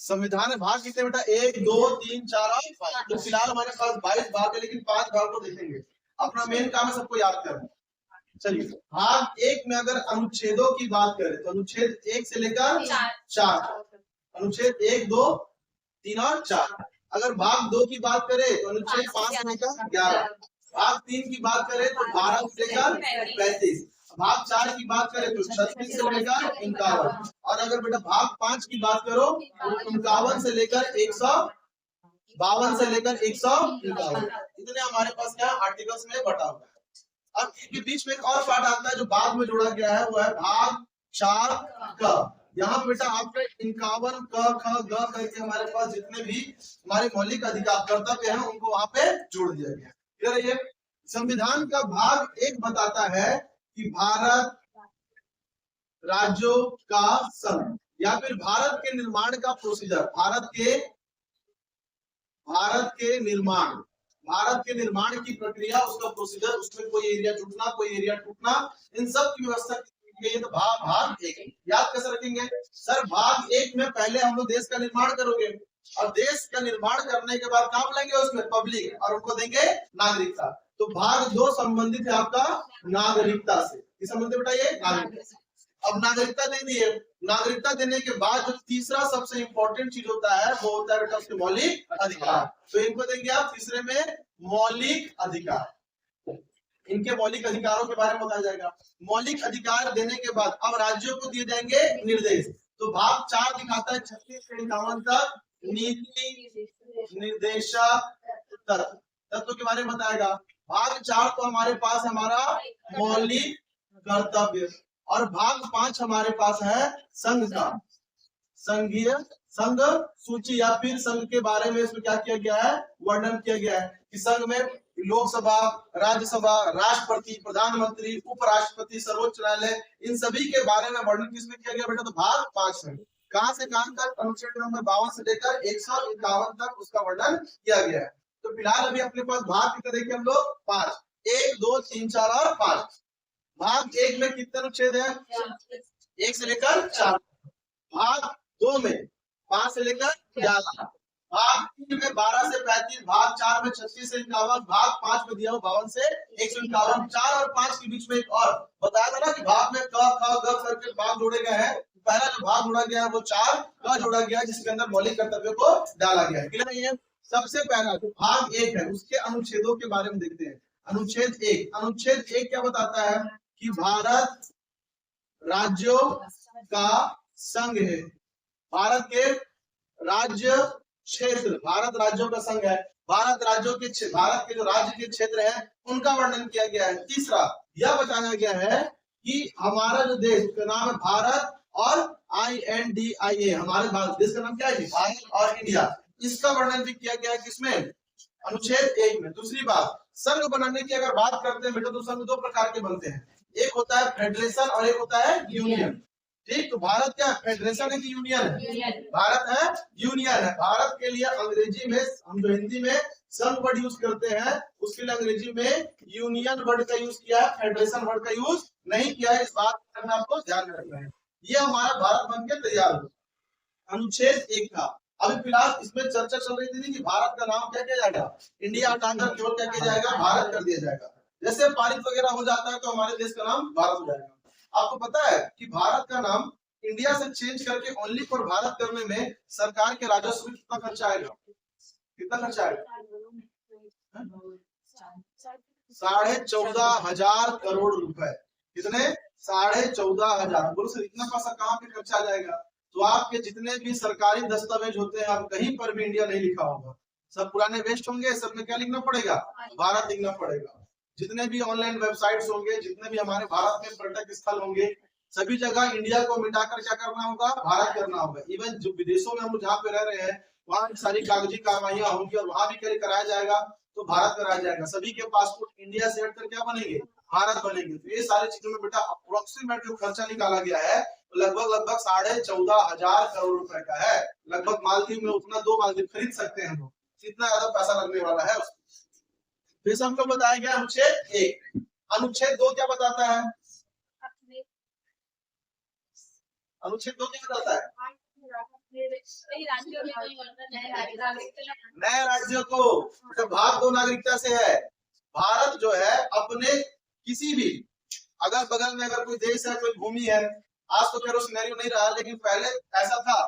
संविधान में भाग कितने बेटा? 1 2 3 4 और 5। तो फिलहाल हमारे पास 22 भाग है, लेकिन 5 भाग को देखेंगे। अपना मेन काम है सबको याद करना। चलिए, भाग 1 में अगर अनुच्छेदों की बात करें तो अनुच्छेद 1 से लेकर 4, अनुच्छेद 1 2 3 और 4। अगर भाग 2 की बात करें तो अनुच्छेद 5 से लेकर 11। भाग 3 की बात करें तो 12 से लेकर 35। भाग 4 की बात करें तो 36 से लेकर 51। और अगर बेटा भाग 5 की बात करो तो 51 से लेकर 152 से लेकर 151। इतने हमारे पास क्या आर्टिकल्स में बटा हुआ है। अब इनके बीच में एक और पार्ट आता है जो बाद में जोड़ा गया है, वो है भाग 4 क। यहाँ पे बेटा आपके 51 क ख ग करके हमारे पास जितने भी हमारे मौलिक अधिकार कर्तव्य हैं उनको वहां पे जोड़ दिया गया। फिर ये संविधान का भाग 1 बताता है कि भारत राज्यों का संघ या फिर भारत के निर्माण का प्रोसीजर, भारत के निर्माण की प्रक्रिया, उसका प्रोसीजर, उसमें कोई एरिया जुटना, कोई एरिया टूटना, इन सब की व्यवस्था ये तो भाग 1 याद कैसे रखेंगे सर? भाग 1 में पहले हम लोग देश का निर्माण करोगे और देश का निर्माण करने के बाद काम लेंगे उसमें पब्लिक और उनको देंगे नागरिकता। तो भाग 2 संबंधित है आपका नागरिकता से। किस संबंधित बेटा? ये नागरिकता से। अब नागरिकता दे दिए, नागरिकता देने के बाद जो तीसरा सबसे इंपॉर्टेंट चीज होता है वो होता है बेटा उसके मौलिक अधिकार। तो इनको देंगे आप तीसरे में मौलिक अधिकार। इनके मौलिक अधिकारों के बारे में बताया जाएगा। मौलिक अधिकार देने के बाद अब राज्यों को दिए जाएंगे निर्देश। तो भाग 4 दिखाता है 36 से 51 तक नीति निर्देशक तत्व के बारे में बताएगा। भाग 4 तो हमारे पास हमारा मौलिक कर्तव्य और भाग 5 हमारे पास है संघ का संघीय संघ सूची या फिर संघ के बारे में इसमें क्या किया गया है? वर्णन किया गया है कि संघ में लोकसभा, राज्यसभा, राष्ट्रपति, प्रधानमंत्री, उपराष्ट्रपति, सर्वोच्च न्यायालय, इन सभी के बारे में वर्णन किसमें किया गया बेटा? तो भाग 5 में। कहां से कहां तक? अनुच्छेद नंबर 52 से लेकर 151 तक उसका वर्णन किया गया है। तो फिलहाल अभी अपने पास भाग कितने देखे हम लोग? 5, 1 2 3 4 और 5। भाग 1 में कितने अनुच्छेद है? 1 से लेकर 4। भाग 2 में 5 से लेकर 11। भाग 3 में 12 से 35। भाग 4 में 36 से 51। भाग 5 में दिया हूं 52 से 151। 4 और 5 के बीच में एक और बताया था ना कि भाग में क ख ग करके भाग जोड़े गए हैं। पहला जो भाग जोड़ा गया है वो 4 का जोड़ा गया है जिसके अंदर मौलिक कर्तव्यों को डाला गया है। क्लियर है? ये सबसे पहला जो भाग 1 है उसके अनुच्छेदों के बारे में देखते हैं। अनुच्छेद 1, अनुच्छेद 1 क्या बताता है कि भारत राज्यों का संघ है। भारत के राज्य क्षेत्र, भारत राज्यों का संघ है। भारत के जो राज्य के क्षेत्र है उनका वर्णन किया गया है। तीसरा यह बताया गया है कि हमारा जो देश का नाम है भारत और INDIA, हमारे भारत देश का नाम क्या है? भारत और इंडिया। इसका वर्णन भी किया गया है किसमें? अनुच्छेद 1 में। दूसरी बात, संघ बनाने की अगर बात करते हैं बेटा तो संघ 2 प्रकार के बनते हैं। एक होता है फेडरेशन और एक होता है यूनियन। ठीक, तो भारत क्या फेडरेशन है कि यूनियन है? भारत है यूनियन है। भारत के लिए अंग्रेजी में हम जो हिंदी में संघ वर्ड यूज करते हैं उसके लिए अंग्रेजी में यूनियन वर्ड का यूज किया है, फेडरेशन वर्ड का यूज नहीं किया है। इस बात पर आपको ध्यान रखना है। ये हमारा भारत बन के तैयार हो। अनुच्छेद 1 का अभी फिलहाल इसमें चर्चा चल रही थी कि भारत का नाम क्या किया जाएगा? इंडिया हटाकर केवल क्या किया जाएगा? भारत कर दिया जाएगा। जैसे पारित वगैरह हो जाता है तो हमारे देश का नाम भारत हो जाएगा। आपको पता है कि भारत का नाम इंडिया से चेंज करके ओनली फॉर भारत करने में सरकार के राजस्व में कितना खर्चा आएगा? कितना खर्चा आएगा? 14,500 करोड़ रुपए। कितने? 14,500। बोलो सर इतना पैसा कहाँ पे खर्चा आ जाएगा? तो आपके जितने भी सरकारी दस्तावेज होते हैं आप कहीं पर भी इंडिया नहीं लिखा होगा, सब पुराने वेस्ट होंगे। सब में क्या लिखना पड़ेगा? भारत लिखना पड़ेगा। जितने भी ऑनलाइन वेबसाइट्स होंगे, जितने भी हमारे भारत में पर्यटक स्थल होंगे, सभी जगह इंडिया को मिटाकर क्या करना होगा? भारत करना होगा। इवन जो विदेशों में हम लोग जहाँ पे रह रहे हैं वहाँ सारी कागजी कार्रवाइयां होंगी और वहां भी कराया जाएगा तो भारत कराया जाएगा। सभी के पासपोर्ट इंडिया से हटकर क्या बनेंगे? भारत बनेंगे। तो ये सारी चीजों में बेटा अप्रोक्सीमेट जो खर्चा निकाला गया है लगभग 14,500 करोड़ रुपए का है। लगभग मालदीव में उतना 2 मालदीव खरीद सकते हैं हम लोग, इतना ज्यादा पैसा लगने वाला है। फिर हमको बताया गया अनुच्छेद 1। अनुच्छेद 2 क्या बताता है? अनुच्छेद 2 क्या बताता है? नए राज्यों को भाग दो नागरिकता से है। भारत जो है अपने किसी भी अगल बगल में अगर कोई देश है, कोई भूमि है, आज तो खैर सिनेरियो नहीं रहा, लेकिन पहले ऐसा था,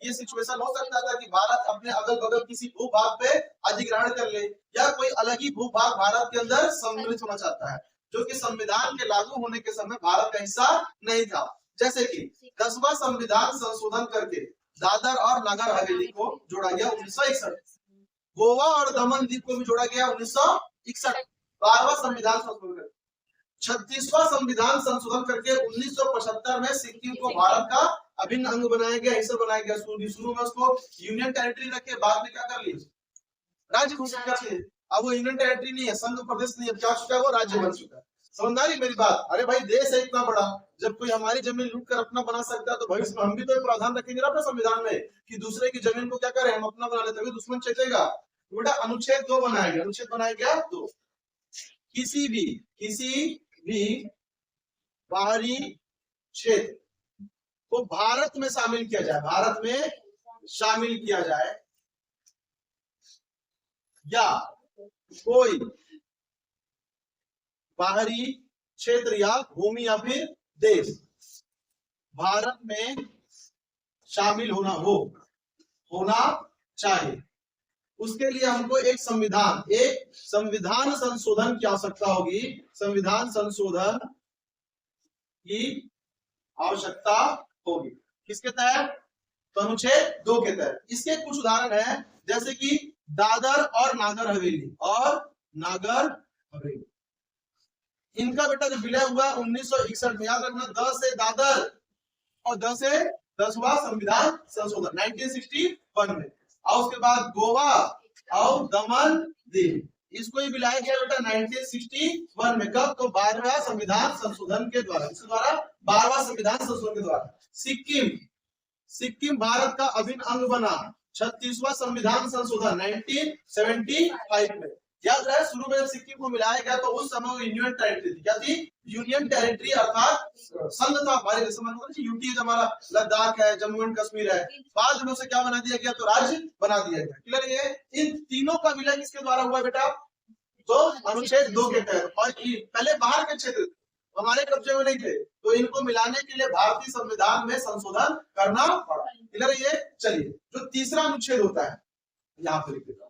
ये सिचुएशन हो सकता था कि भारत अपने अगल बगल किसी भूभाग पे अधिग्रहण कर ले, या कोई अलग ही भूभाग भारत के अंदर सम्मिलित होना चाहता है, जो कि संविधान के लागू होने के समय भारत का हिस्सा नहीं था। जैसे कि 10वां संविधान संशोधन करके दादर और नगर हवेली को जोड़ा गया 1961, गोवा और दमन द्वीप को भी जोड़ा गया 1961। 12वां संविधान संशोधन, 36वां संविधान संशोधन करके 1975 में सिक्किम को भारत का अभिन्न अंग बनाया गया, हिस्सा बनाया गया। शुरू में उसको यूनियन टेरिटरी रखे, बाद में क्या कर लिए, राज्य घोषित कर लिए। अब वो यूनियन टेरिटरी नहीं है, संघ प्रदेश नहीं है, क्या चुका है, वो राज्य बन चुका है। समझदारी मेरी बात। अरे भाई देश है इतना बड़ा, जब कोई हमारी जमीन लूट कर अपना बना सकता है तो भविष्य में हम भी तो एक प्रावधान रखेंगे ना अपने संविधान में कि दूसरे की जमीन को क्या करें, हम अपना बना लेते हैं, दुश्मन चेतेगा। बेटा अनुच्छेद 2 बनाया गया, अनुच्छेद बनाया गया 2, किसी भी बाहरी क्षेत्र को भारत में शामिल किया जाए, भारत में शामिल किया जाए, या कोई बाहरी क्षेत्र या भूमि या फिर देश भारत में शामिल होना चाहिए, उसके लिए हमको एक संविधान संशोधन की आवश्यकता होगी। संविधान संशोधन की आवश्यकता होगी किसके तहत, तो अनुच्छेद 2 के तहत। इसके कुछ उदाहरण है, जैसे कि दादर और नागर हवेली इनका बेटा जो विलय हुआ 1961 में, याद रखना 10 से दादर और 10 से 10वां संविधान संशोधन 1961 में, और उसके बाद गोवा और दमन दीव, इसको ही मिलाया गया बेटा 1961 में। कब, तो 12वां संविधान संशोधन के द्वारा, इसके द्वारा 12वां संविधान संशोधन के द्वारा। सिक्किम भारत का अभिन्न अंग बना 36वां संविधान संशोधन 1975 में। याद रहे शुरू में सिक्किम को मिलाया गया तो उस समय वो यूनियन टेरिटरी थी, क्या थी, यूनियन टेरिटरी, अर्थात संघ था हमारे देश में। यूटी हमारा लद्दाख है, जम्मू एंड कश्मीर है, बाद में उसे क्या बना दिया गया, तो राज्य बना दिया गया। क्लियर है। इन तीनों का विलय किसके द्वारा हुआ बेटा, तो अनुच्छेद 2 के तहत। और पहले बाहर के क्षेत्र हमारे कब्जे में नहीं थे, तो इनको मिलाने के लिए भारतीय संविधान में संशोधन करना पड़ा। क्लियर है। चलिए, जो तीसरा अनुच्छेद होता है यहाँ पर लिख देता हूं,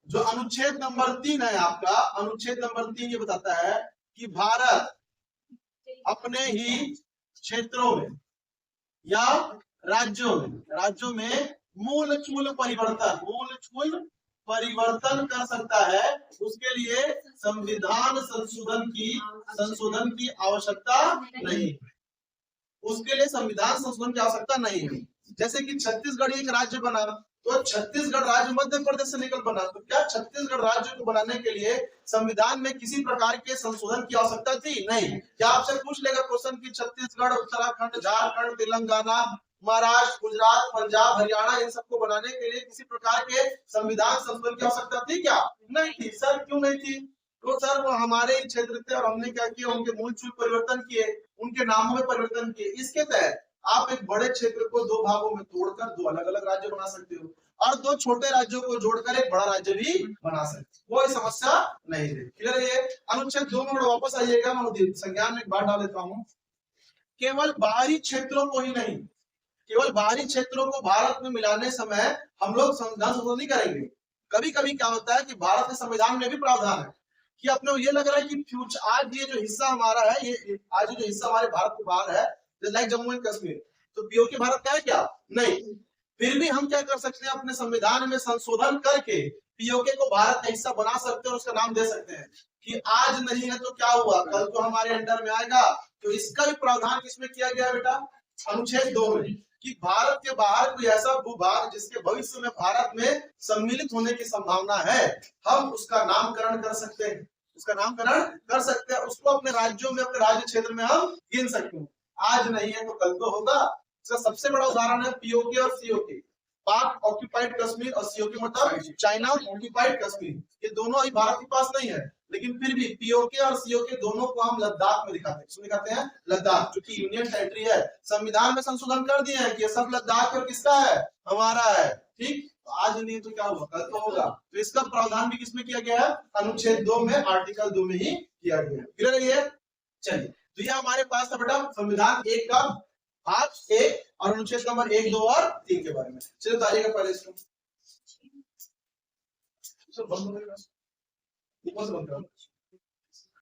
जो अनुच्छेद नंबर 3 है आपका, अनुच्छेद नंबर 3 ये बताता है कि भारत अपने ही क्षेत्रों में या राज्यों में मूल परिवर्तन कर सकता है, उसके लिए संविधान संशोधन की आवश्यकता नहीं, उसके लिए संविधान संशोधन की आवश्यकता नहीं है। जैसे कि छत्तीसगढ़ एक राज्य बना, तो छत्तीसगढ़ राज्य मध्य प्रदेश से निकल बना, तो क्या छत्तीसगढ़ राज्य को बनाने के लिए संविधान में किसी प्रकार के संशोधन की आवश्यकता थी? नहीं। क्या आपसे पूछ लेगा क्वेश्चन कि छत्तीसगढ़, उत्तराखंड, झारखंड, तेलंगाना, महाराष्ट्र, गुजरात, पंजाब, हरियाणा, इन सबको बनाने के लिए किसी प्रकार के संविधान संशोधन की आवश्यकता थी क्या? नहीं थी। सर क्यों नहीं थी? तो सर वो हमारे क्षेत्र थे और हमने क्या किया, उनके मूल चूल परिवर्तन किए, उनके नामों में परिवर्तन किए। इसके तहत आप एक बड़े क्षेत्र को 2 भागों में तोड़कर 2 अलग अलग राज्य बना सकते हो, और 2 छोटे राज्यों को जोड़कर एक बड़ा राज्य भी बना सकते हो, कोई समस्या नहीं है। क्लियर है। अनुच्छेद 2 में वापस आइएगा, मैं संज्ञान में एक बात डाल देता हूँ। केवल बाहरी क्षेत्रों को ही नहीं, केवल बाहरी क्षेत्रों को भारत में मिलाने समय हम लोग संविधान संशोधन नहीं करेंगे। कभी कभी क्या होता है कि भारत के संविधान में भी प्रावधान है कि अपने ये लग रहा है कि फ्यूचर आज ये जो हिस्सा हमारा है, ये आज जो हिस्सा हमारे भारत के बाहर है, लाइक जम्मू एंड कश्मीर, तो पीओके भारत का है क्या? नहीं। फिर भी हम क्या कर सकते हैं, अपने संविधान में संशोधन करके पीओके को भारत का हिस्सा बना सकते हैं और उसका नाम दे सकते हैं कि आज नहीं है तो क्या हुआ, कल तो हमारे अंडर में आएगा। तो इसका भी प्रावधान किसमें किया गया बेटा, अनुच्छेद 2 में, कि भारत के बाहर कोई ऐसा भूभाग जिसके भविष्य में भारत में सम्मिलित होने की संभावना है, हम उसका नामकरण कर सकते हैं, उसको अपने राज्यों में, अपने राज्य क्षेत्र में हम गिन सकते हैं। आज नहीं है तो कल तो होगा। इसका सबसे बड़ा उदाहरण है पीओके और सीओके, पाक ऑक्यूपाइड कश्मीर, और सीओके मतलब चाइना ऑक्यूपाइड कश्मीर। ये दोनों अभी भारत के पास नहीं है, लेकिन फिर भी पीओके और सीओके दोनों को हम लद्दाख में दिखाते हैं। किसमें दिखाते हैं? लद्दाख, जो कि यूनियन टेरिटरी है। संविधान में संशोधन कर दिया है कि ये सब लद्दाख और किसका है? हमारा है। ठीक, तो आज नहीं तो क्या होगा, कल तो होगा। तो इसका प्रावधान भी किसमें किया गया है? अनुच्छेद 2 में, आर्टिकल 2 में ही किया गया है। क्लियर है ये? चलिए, तो ये हमारे पास था बेटा संविधान 1 का भाग 1 और अनुच्छेद नंबर 1, 2 और 3 के बारे में। चलिए बताइएगा पहले इसको। बंद हो गया, ऊपर से बंद करो।